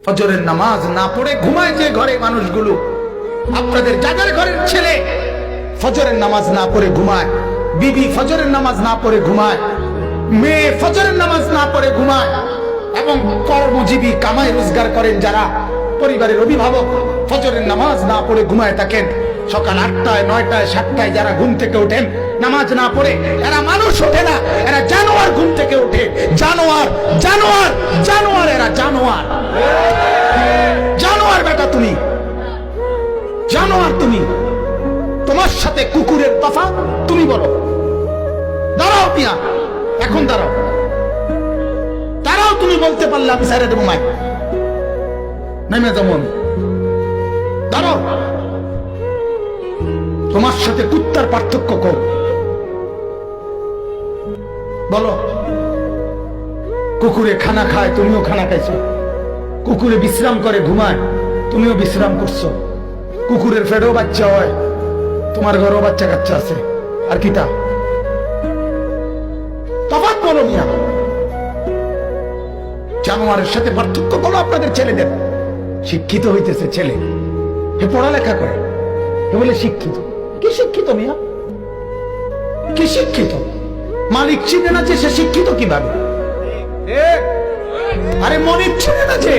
ফজরের নামাজ না পড়ে ঘুমায় যে ঘরে মানুষগুলো, আপনাদের যাদের ঘরের ছেলে ফজরের নামাজ না পড়ে ঘুমায়, বিবি ফজরের নামাজ না পড়ে ঘুমায়, মেয়ে ফজরের নামাজ না পড়ে ঘুমায়, এবং কর্মজীবী কামাই রোজগার করেন যারা, পরিবারের অভিভাবক ফজরের নামাজ না পড়ে ঘুমায় থাকেন, সকাল 8টায় 9টায় 7টায় যারা ঘুম থেকে ওঠেন নামাজ না পড়ে, এরা মানুষ ওঠে না, এরা জানোয়ার ঘুম থেকে ওঠে। জানোয়ার জানোয়ার জানোয়ার, এরা জানোয়ার। জানোয়ার বেটা তুমি, জানোয়ার তুমি। তোমার সাথে কুকুরের তফাৎ তুমি বলো। দাঁড়াও পিয়া, এখন দাঁড়াও, দাঁড়াও। তুমি বলতে পারলে আমি ছেড়ে দেবো মাইক, নেমে যেমন দাঁড়াও। তোমার সাথে কুত্তার পার্থক্য কর, বলো। কুকুরে খানা খায়, তুমিও খানা খাইছো। কুকুরে বিশ্রাম করে ঘুমায়, তুমিও বিশ্রাম করছো। কুকুরের ফেডেও বাচ্চা হয়, তোমার ঘরেও বাচ্চা কাচ্চা আছে। আর কিটা তফাৎ বলো মিয়া। জানোয়ারের সাথে পার্থক্য বলো আপনাদের ছেলেদের। শিক্ষিত হইতেছে ছেলে, হে পড়ালেখা করে, হে বলে শিক্ষিত। কি শিক্ষিত মিয়া? কি শিক্ষিত? মালিক চিনে না যে সে শিক্ষিত কিভাবে? আরে মনিব চিনে না যে